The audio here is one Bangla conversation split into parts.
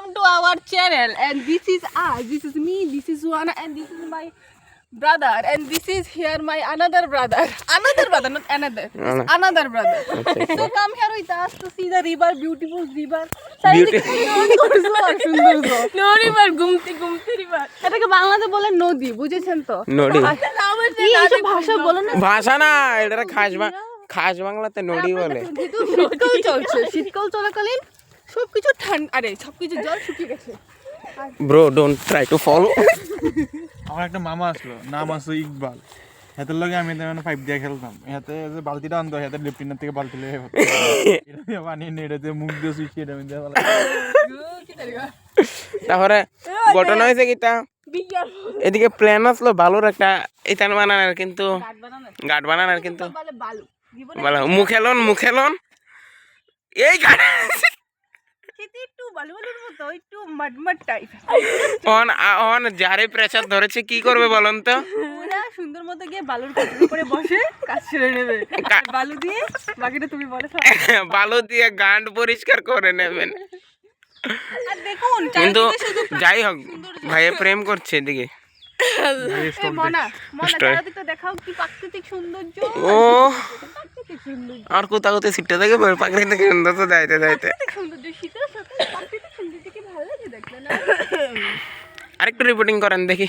welcome to our channel. And this is us. This is me. This is Suhana, and this is my brother. And this is here my another brother. Another brother, not another. Another brother. So come here with us to see the river, beautiful river. No river, gumti river. এটাকে বাংলাতে বলে নদী, বুঝেছেন তো? নদী। এই ভাষা বলো না। ভাষা না, এটা খাস বাংলাতে নদী বলে। শীতকাল চলছে, শীতকাল চলাকালীন সবকিছু ঠান্ডা, আরে সবকিছু জল শুকিয়ে গেছে। Bro don't try to follow. আমার একটা মামা আসলো, নাম আছে ইকবাল। হাতের লগে আমি তেমন পাইপ দিয়ে খেলতাম। হাতে যে বালতিটা আনতো, হাতে লেফটিনের থেকে বালতি লেগে এটা দিয়ে পানি নেড়েতে মুখ দিয়ে সুইচিয়ে এটা দিয়ে তারপরে ঘটনা হয়েছে কিটা এদিকে প্ল্যান আসলো বালুর একটা ইতান বানানোর, কিন্তু গাট বানানোর, কিন্তু ভালো মুখেলন এই গাট একটু বালুর মতো, একটু মডমড টাইপ। অন যারে প্রেসার ধরেছে কি করবে বলুন তো? পুরা সুন্দর মতো গিয়ে বালুর কোটর উপরে বসে কাজ ছেড়ে নেবে, বালু দিয়ে বাকিটা তুমি বলে বালু দিয়ে গান্ড পরিষ্কার করে নেবেন। আর দেখুন কিন্তু যাই হোক ভাইয়া প্রেম করছে এদিকে। দেখাও কি প্রাকৃতিক সৌন্দর্য। ও আর কোথাও সিটটা থেকে প্রাকৃতিক সৌন্দর্য যাইতে সৌন্দর্য শীতের সাথে প্রাকৃতিক সৌন্দর্য কি ভালো লাগে দেখলে না? আরেকটু রিপোর্টিং করেন দেখি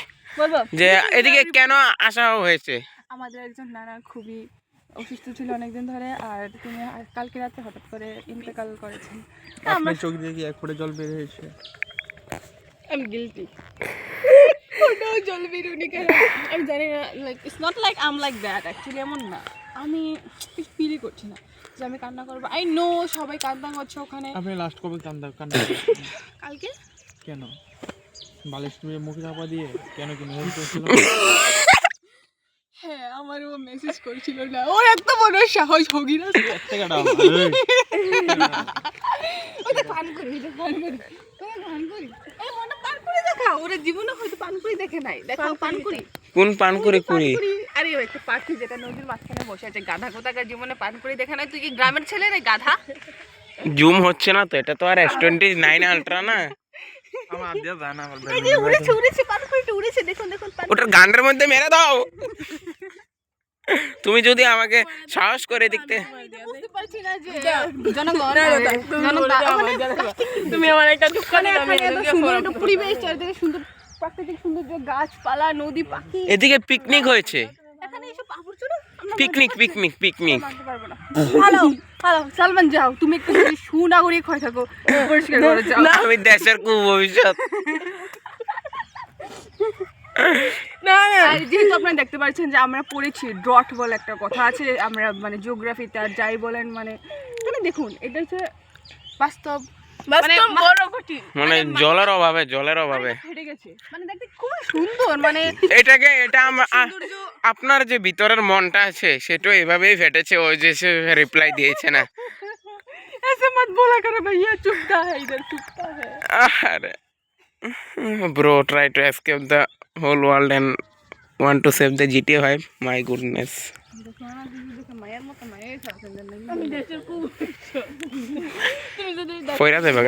যে এদিকে কেন আসা হয়েছে। আমাদের একজন নানা খুবই অসুস্থ ছিল অনেকদিন ধরে, আর তিনি কালকে রাতে হঠাৎ করে ইন্তেকাল করেছেন। আপনার চোখ দিয়ে কি এক ফোঁটা জল বের হয়েছে? I'm guilty. No, জল বেরোনি কেন আমি জানি না। Like it's not like I am like that, actually এমন না। আমি ফিলই করছি না যে আমি কান্না করবো। আই নো সবাই কান্না করছে ওখানে। আপনি লাস্ট কবে কান্না কালকে কেন বালিশ তুমি মুখে চাপা দিয়ে কেন কি মেসেজ করছিল? হ্যাঁ আমার ও মেসেজ করছিল না, ওর এত বড় সাহস হগি না। ওটা পান করি এই মনে পান করে দেখা, ওর জীবনে হয়তো পান করে দেখে নাই। দেখাও পান করি। কোন পান করে করি? আরে ওই একটা পাখি যেটা নদীর মাঝখানে বসে আছে, গাধা কোথাকার জীবনে পান করে দেখে নাই। তুই কি গ্রামের ছেলে রে গাধা? জুম হচ্ছে না তো, এটা তো আর S29 আলট্রা না। আমার দিয়ে জানা আমার এই যে উড়েছে পান করে উড়েছে, দেখুন ওটার গান্ডের মধ্যে মেরে দাও। তুমি যদি আমাকে সাহস করে দেখতে। বুঝতে পারছি না যে তুমি আমার একটা দোকানে সুন্দর পরিবেশ, চারিদিকে সুন্দর প্রাকৃতিক সৌন্দর্য, গাছপালা, নদী, পাখি। এদিকে পিকনিক হয়েছে। এখানে এসব আবর্জনা পিকনিক। হ্যালো সালমান যাও, তুমি একটু সুনাগরিক হয়ে থাকো, পরিষ্কার করে যাও। আমি দেশের ভবিষ্যৎ। যেহেতু আপনারা দেখতে পাচ্ছেন যে আমরা পড়েছি ড্রট বলে একটা কথা আছে, আমরা মানে জিওগ্রাফিতে আর যাই বলেন, মানে দেখুন এটা হচ্ছে বাস্তব, মানে জলের অভাবে ফেটে গেছে, মানে দেখতে খুব সুন্দর। মানে এটা আপনার যে ভিতরের মনটা আছে সেটা এভাবেই ফেটেছে। ওই যে সে রিপ্লাই দিয়েছে না, ऐसे मत बोला करो भैया, चुपता है इधर, चुपता है। अरे bro, try to escape the whole world and want to save the GTA 5. My goodness. আমি দেশের খুব পয়রা দেবে।